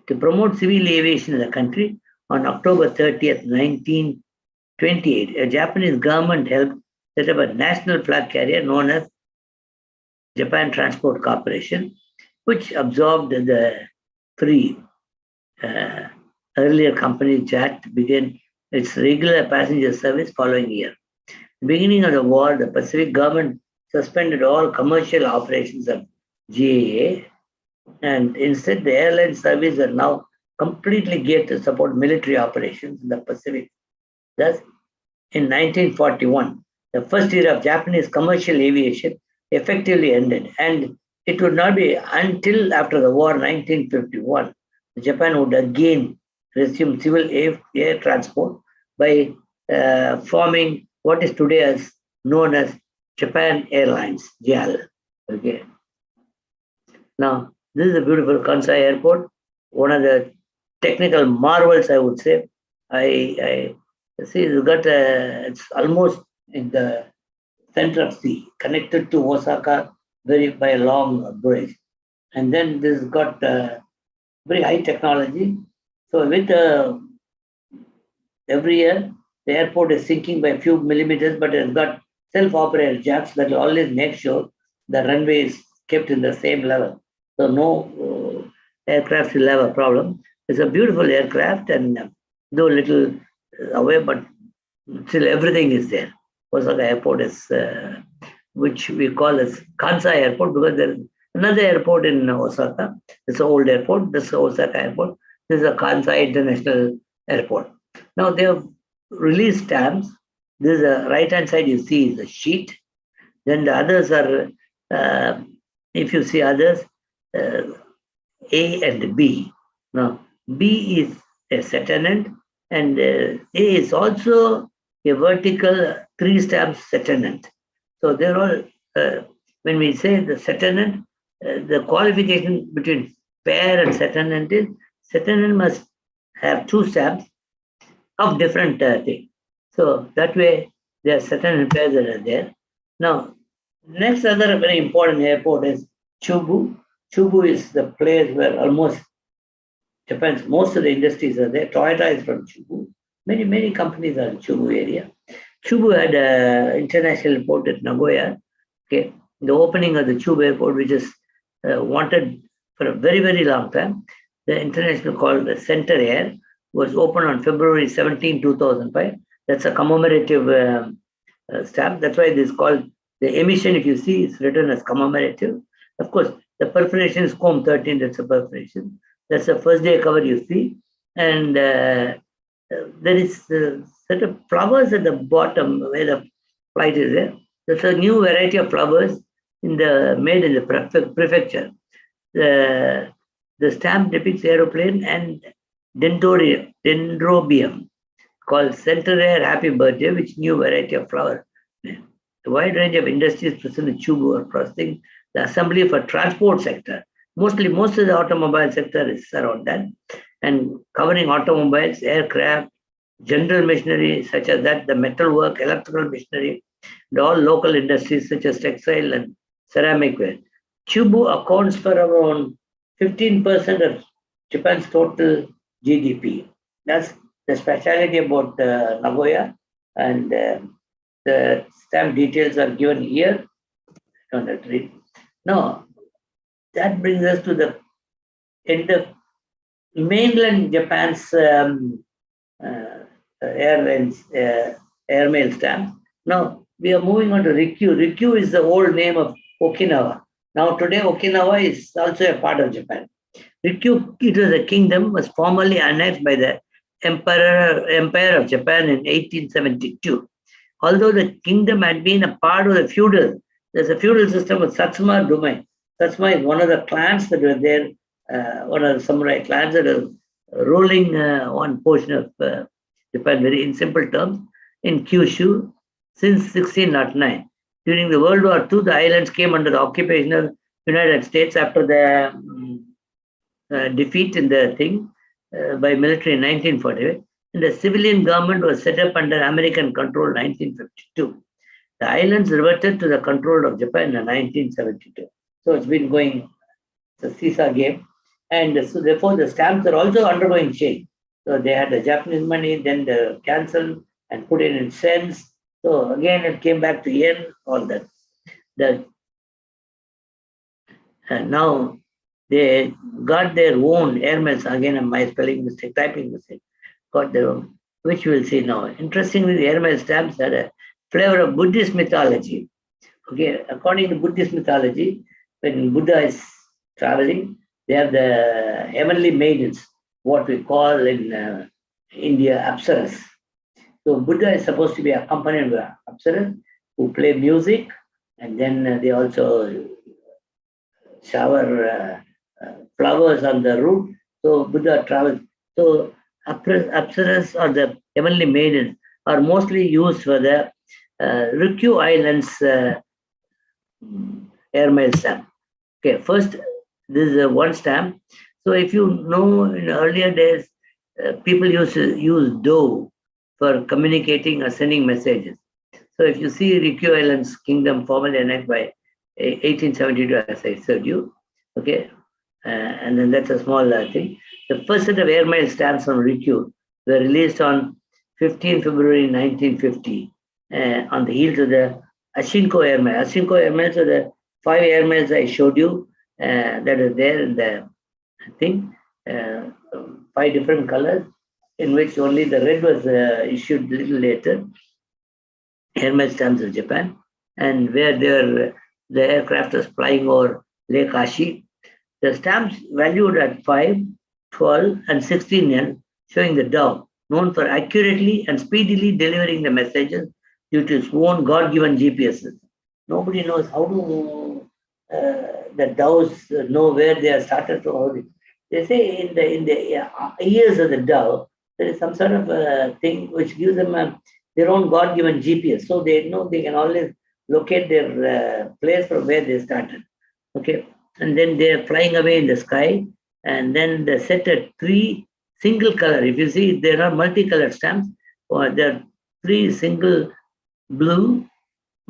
To promote civil aviation in the country, on October 30th, 1928, a Japanese government helped set up a national flag carrier known as Japan Transport Corporation, which absorbed the three earlier companies. JAT began its regular passenger service following year. Beginning of the war, the Pacific government suspended all commercial operations of GAA, and instead the airline service are now completely geared to support military operations in the Pacific. Thus, in 1941, the first era of Japanese commercial aviation effectively ended, and it would not be until after the war, 1951, Japan would again resume civil air transport by forming what is today known as Japan Airlines, JAL. Okay. Now, this is a beautiful Kansai Airport, one of the technical marvels, I would say. I see it's almost in the center of sea, connected to Osaka by a long bridge. And then this has got very high technology. So with every year, the airport is sinking by a few millimeters, but it has got self-operated jets that will always make sure the runway is kept in the same level. So no aircraft will have a problem. It's a beautiful aircraft, and though a little away, but still everything is there. Osaka Airport is, which we call as Kansai Airport, because there is another airport in Osaka. It's an old airport. This is Osaka Airport. This is a Kansai International Airport. Now they have released stamps. This is a right-hand side you see is a sheet. Then the others are, if you see others, A and B. Now B is a settlement, and A is also a vertical 3 stamps settlement. So they're all, when we say the settlement, the qualification between pair and settlement is settlement must have 2 stamps of different things. So that way, there are settlement pairs that are there. Now, next other very important airport is Chubu. Chubu is the place where almost Japan's most of the industries are there. Toyota is from Chubu. Many companies are in Chubu area. Chubu had an international airport at Nagoya. Okay, the opening of the Chubu airport, which is wanted for a very long time. The international called the Center Air was opened on February 17, 2005. That's a commemorative stamp. That's why it is called the emission. If you see, it's written as commemorative. Of course, the perforation is comb 13. That's a perforation. That's the first day cover you see, and there is a set of flowers at the bottom where the flight is there. There's a new variety of flowers made in the prefecture. The stamp depicts aeroplane and dendrobium called Center Air Happy Birthday, which new variety of flower. A wide range of industries present in Chubu are processing the assembly for transport sector. Most of the automobile sector is around that, and covering automobiles, aircraft, general machinery such as that, the metalwork, electrical machinery, and all local industries such as textile and ceramic ware. Chubu accounts for around 15% of Japan's total GDP. That's the speciality about Nagoya, and the stamp details are given here. I don't have to read. Now, that brings us to the end of mainland Japan's airlines, airmail stamp. Now, we are moving on to Rikyu. Rikyu is the old name of Okinawa. Now, today, Okinawa is also a part of Japan. Rikyu, it was a kingdom, was formally annexed by the Empire of Japan in 1872. Although the kingdom had been a part of there's a feudal system of Satsuma domain. That's why one of the clans that were there, one of the samurai clans that are ruling one portion of Japan, very in simple terms, in Kyushu since 1609. During the World War II, the islands came under the occupation of United States after the defeat in the thing by military in 1948. And the civilian government was set up under American control in 1952. The islands reverted to the control of Japan in 1972. So it's been going, it's a seesaw game. And so therefore the stamps are also undergoing change. So they had the Japanese money, then they canceled and put it in cents. So again, it came back to yen, all that. And now they got their own airmen. Again, my spelling mistake, typing mistake, got their own, which we'll see now. Interestingly, the airmail stamps had a flavor of Buddhist mythology. Okay, according to Buddhist mythology, when Buddha is traveling, they have the heavenly maidens, what we call in India, apsaras. So Buddha is supposed to be accompanied by apsaras who play music, and then they also shower flowers on the roof. So Buddha travels. So apsaras or the heavenly maidens are mostly used for the Rikyu Islands airmail stamp. Okay, first, this is one stamp. So if you know, in earlier days, people used to use dough for communicating or sending messages. So if you see Rikyu Islands Kingdom formally annexed by 1872, as I said you, okay, and then that's a small thing. The first set of airmail stamps on Rikyu were released on 15 February 1950 on the heels of the Ashinko airmail. Ashinko airmails are the 5 airmails I showed you that are there in the thing, 5 different colors, in which only the red was issued a little later, airmail stamps of Japan, and where the aircraft was flying over Lake Ashi. The stamps valued at 5, 12, and 16 yen, showing the dove, known for accurately and speedily delivering the messages due to its own God-given GPSs. Nobody knows how to the doves know where they are started from. They say in the ears of the dove, there is some sort of thing which gives them their own God-given GPS. So they know they can always locate their place from where they started. Okay, and then they are flying away in the sky, and then they set at 3 single color. If you see, there are multicolored stamps, or there are 3 single blue.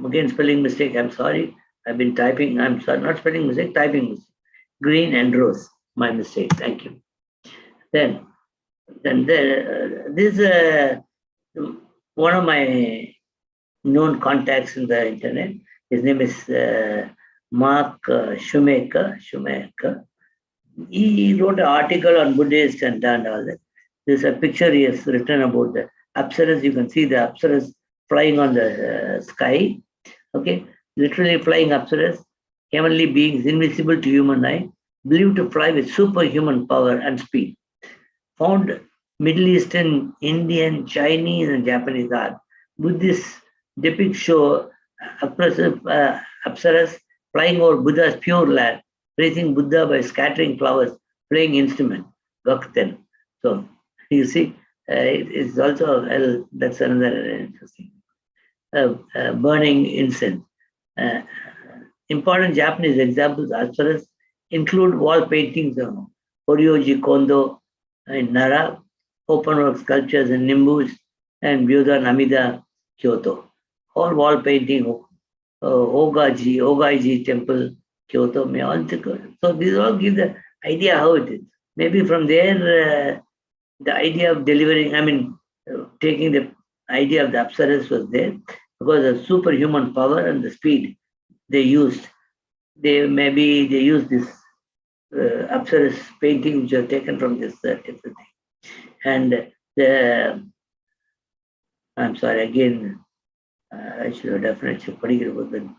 Again, spelling mistake. I'm sorry. I've been typing. I'm sorry, not spelling mistake, typing mistake. Green and rose. My mistake. Thank you. Then this one of my known contacts in the internet. His name is Mark Shoemaker. He wrote an article on Buddhist and all that. There's a picture he has written about the apsaras. You can see the apsaras flying on the sky. Okay, literally flying apsaras, heavenly beings invisible to human eye, believed to fly with superhuman power and speed. Found Middle Eastern, Indian, Chinese, and Japanese art. Buddhist depicts show apsaras flying over Buddha's pure land, praising Buddha by scattering flowers, playing instrument, gakuten. So you see, it's also, that's another interesting. Burning incense. Important Japanese examples as far as include wall paintings of Horyoji Kondo in Nara, open-work sculptures in Nimbus and Byoda Namida, Kyoto. All wall painting, Ogaiji Temple, Kyoto, may all so these all give the idea how it is. Maybe from there, the idea of delivering, taking the idea of the apsaras was there because of superhuman power and the speed they used. They used this apsaras painting which are taken from this thing. And I'm sorry, again, I should have definitely putting it about that.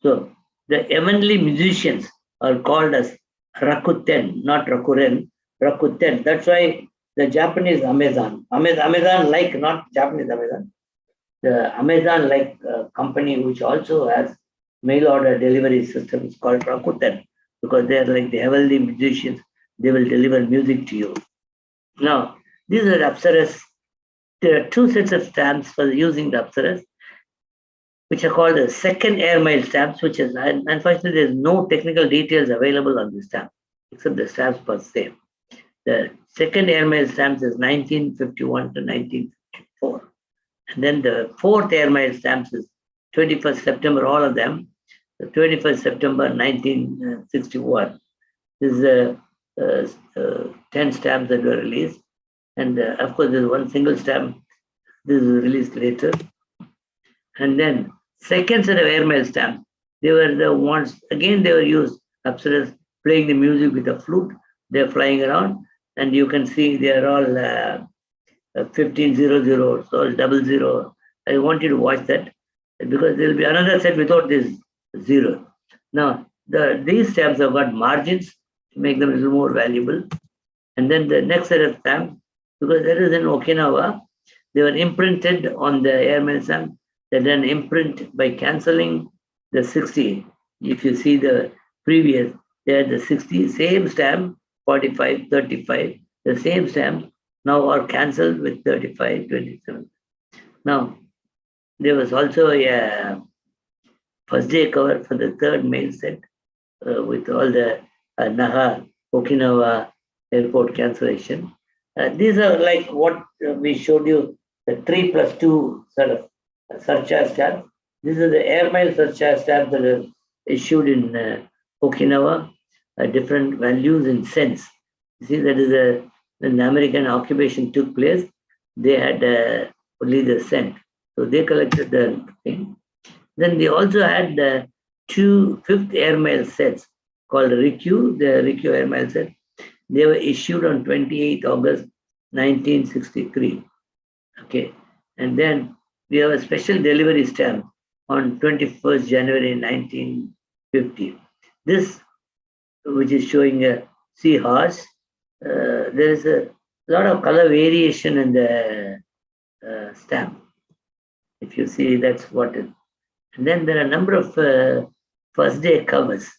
So the heavenly musicians are called as Rakuten, not Rakuren, Rakuten. That's why the Japanese Amazon like, not Japanese Amazon, the Amazon like company which also has mail order delivery systems called Rakuten, because they are like the heavenly musicians. They will deliver music to you. Now, these are Apsaras. There are two sets of stamps for using the Apsaras, which are called the second air mile stamps, which is, unfortunately, there's no technical details available on this stamp, except the stamps per se. The second air mile stamps is 1951 to 1954. And then the fourth air mile stamps is 21st September, all of them, the 21st September 1961. This is 10 stamps that were released. And of course, there's one single stamp. This is released later. And then second set of airmail stamps, they were the ones, again, they were used, Apsaras playing the music with a flute. They're flying around, and you can see they're all 1500, so 00. I want you to watch that because there'll be another set without this zero. Now, these stamps have got margins to make them a little more valuable. And then the next set of stamps, because that is in Okinawa, they were imprinted on the airmail stamp. They then imprint by cancelling the 60. If you see the previous, they had the 60, same stamp, 45, 35, the same stamp now are cancelled with 35, 27. Now, there was also a first day cover for the third mail set with all the Naha, Okinawa airport cancellation. These are like what we showed you, the 3+2 sort of surcharge stamp. These are the airmail surcharge stamps that are issued in Okinawa, different values in cents. You see, that is when the American occupation took place, they had only the cent. So they collected the thing. Then they also had the two fifth airmail sets called Rikyu, the Rikyu airmail set. They were issued on 28 August 1963. Okay. And then we have a special delivery stamp on 21st January 1950. This, which is showing a seahorse, there is a lot of color variation in the stamp. If you see, that's what it is. And then there are a number of first day covers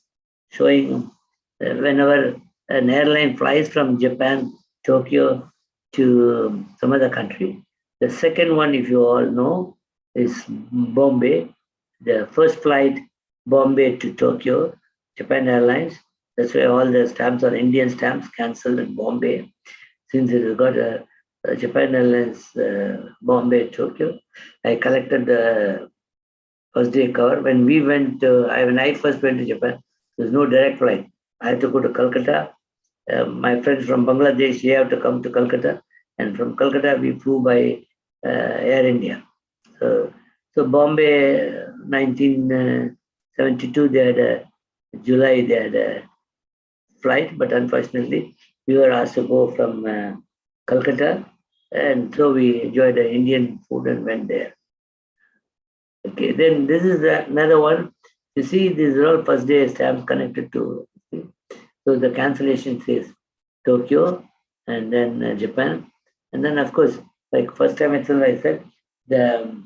showing whenever an airline flies from Japan, Tokyo to some other country. The second one, if you all know, is Bombay. The first flight, Bombay to Tokyo, Japan Airlines. That's why all the stamps are Indian stamps cancelled in Bombay, since it has got a Japan Airlines Bombay, Tokyo. I collected the first day cover. When we went, when I first went to Japan, there's no direct flight. I had to go to Calcutta. My friends from Bangladesh, they have to come to Calcutta. And from Calcutta, we flew by Air India. So Bombay, 1972, they had July, they had a flight, but unfortunately, we were asked to go from Calcutta. And so we enjoyed the Indian food and went there. Okay, then this is another one. You see, these are all first day stamps connected to. So the cancellation says Tokyo and then Japan. And then, of course, like first time itself, I said, the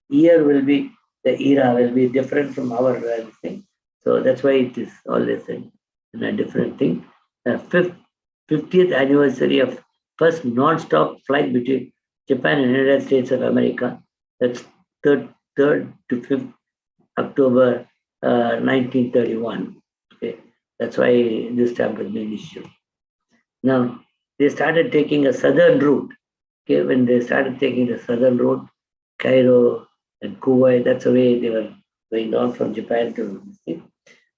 year will be, the era will be different from our thing. So that's why it is always a different thing. 50th anniversary of first non-stop flight between Japan and United States of America. That's 3rd to 5th October 1931. Okay, that's why this stamp has been issued. Now, they started taking a southern route. Okay, when they started taking the southern route, Cairo and Kuwait, that's the way they were going down from Japan to see.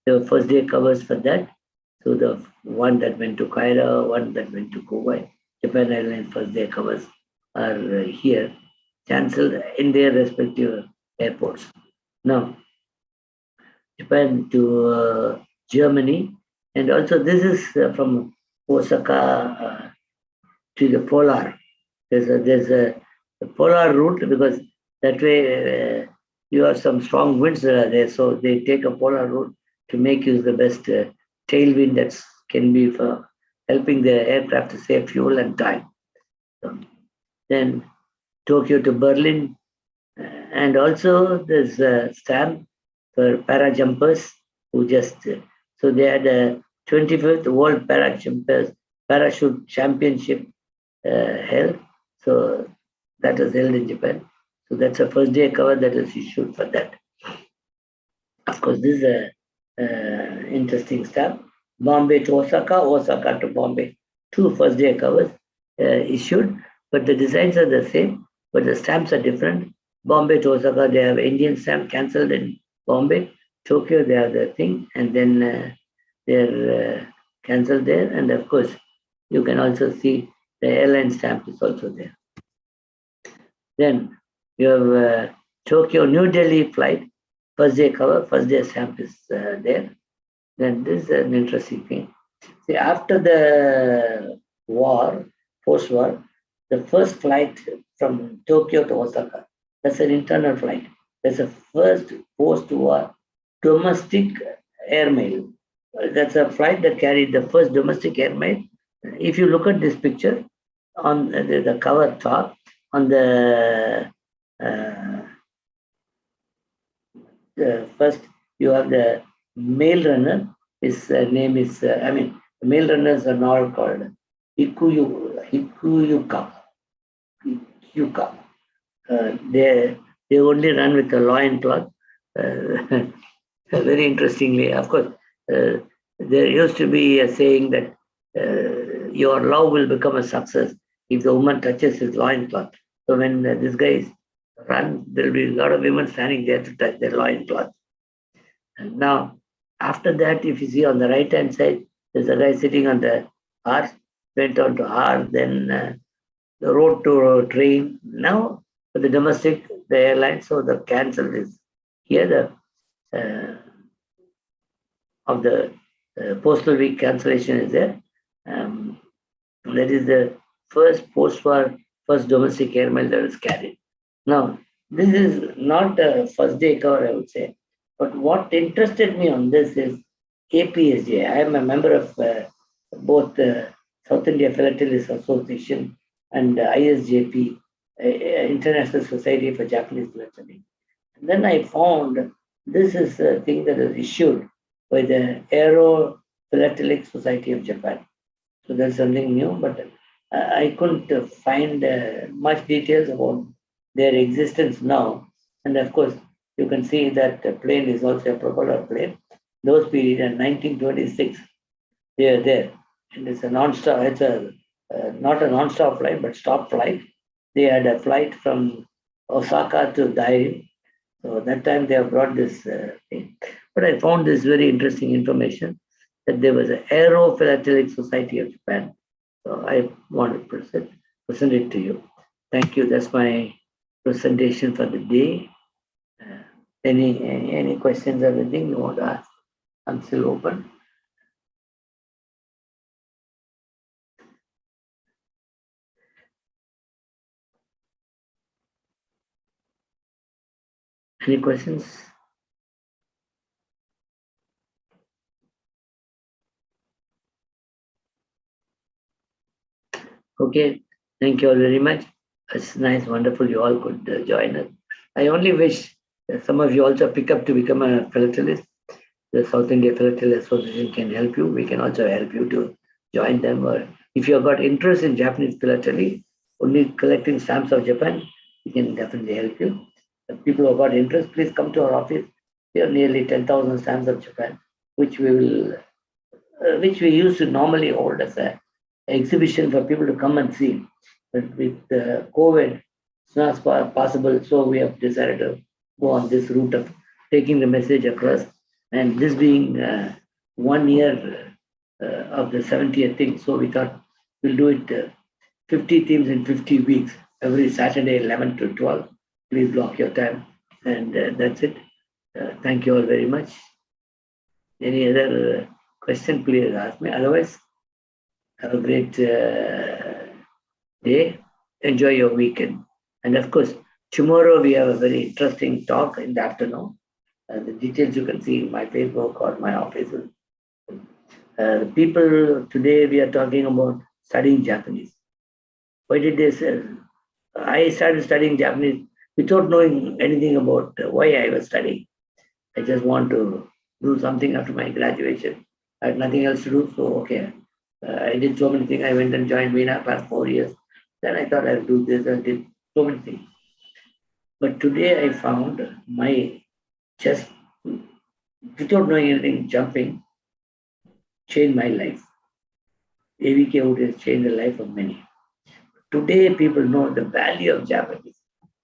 There were first day covers for that. So the one that went to Cairo, one that went to Kuwait, Japan Airlines first day covers are here, cancelled in their respective airports. Now, Japan to Germany, and also this is from Osaka to the polar. There's a polar route, because that way you have some strong winds there, so they take a polar route to make use the best tailwind that can be for helping the aircraft to save fuel and time. So, then Tokyo to Berlin, and also there's a stamp for para jumpers who just So they had a 25th World Parachute Championship held. So that was held in Japan. So that's a first day cover that is issued for that. Of course, this is a interesting stuff. Bombay to Osaka, Osaka to Bombay. 2 first day covers issued, but the designs are the same, but the stamps are different. Bombay to Osaka, they have Indian stamp cancelled in Bombay. Tokyo, they have the thing, and then they're cancelled there. And of course, you can also see the airline stamp is also there. Then you have Tokyo, New Delhi flight, first day cover, first day stamp is there. Then this is an interesting thing. See, after the war, post-war, the first flight from Tokyo to Osaka, that's an internal flight. That's the first post-war domestic airmail. That's a flight that carried the first domestic airmail. If you look at this picture on the cover top, on the first, you have the mail runner. His name is, the mail runners are now called Hikuyuka. They only run with a loincloth. Very interestingly, of course, there used to be a saying that your love will become a success if the woman touches his loincloth. So when this guy runs, there will be a lot of women standing there to touch their loincloth. And now, after that, if you see on the right-hand side, there's a guy sitting on the horse, went on to horse, then the road to train. Now, for the domestic, the airline, so the cancel is here, of the postal week cancellation is there. That is the first post-war, first domestic airmail that is carried. Now, this is not a first day cover, I would say, but what interested me on this is APSJ. I am a member of both the South India Philatelist Association and ISJP, International Society for Japanese Philately. And then I found this is a thing that is issued by the Aero Philatelic Society of Japan. So that's something new, but I couldn't find much details about their existence now. And of course, you can see that the plane is also a propeller plane. Those period in 1926, they are there. And it's a non-stop, it's a not a non-stop flight, but stop flight. They had a flight from Osaka to Dairin. So that time they have brought this thing. But I found this very interesting information that there was an Aero Philatelic Society of Japan. So I want to present it to you. Thank you. That's my presentation for the day. Any questions or anything you want to ask? I'm still open. Any questions? Okay, thank you all very much. It's nice, wonderful you all could join us. I only wish that some of you also pick up to become a philatelist. The South India Philately Association can help you. We can also help you to join them. Or if you have got interest in Japanese philately, only collecting stamps of Japan, we can definitely help you. If people who have got interest, please come to our office. We have nearly 10,000 stamps of Japan, which we used to normally hold as an exhibition for people to come and see. But with COVID, it's not possible. So we have decided to go on this route of taking the message across. And this being 1 year of the 70th thing, so we thought we'll do it 50 themes in 50 weeks, every Saturday, 11 to 12. Please block your time. And that's it. Thank you all very much. Any other question, please ask me. Otherwise, have a great day. Enjoy your weekend. And of course, tomorrow we have a very interesting talk in the afternoon. The details you can see in my Facebook or my office. The people today we are talking about studying Japanese. Why did they say? I started studying Japanese without knowing anything about why I was studying. I just want to do something after my graduation. I had nothing else to do, so okay. I did so many things. I went and joined Veena past 4 years. Then I thought I'll do this. I did so many things. But today I found my just without knowing anything, jumping changed my life. AVK would has changed the life of many. Today people know the value of Japanese.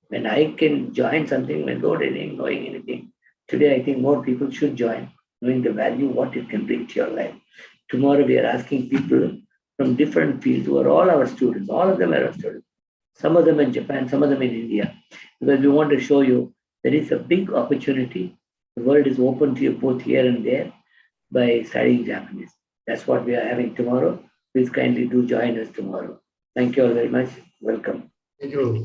When I can join something without knowing anything, today I think more people should join, knowing the value, what it can bring to your life. Tomorrow we are asking people from different fields who are all our students. All of them are our students. Some of them in Japan, some of them in India. Because we want to show you there is a big opportunity. The world is open to you both here and there by studying Japanese. That's what we are having tomorrow. Please kindly do join us tomorrow. Thank you all very much. Welcome. Thank you.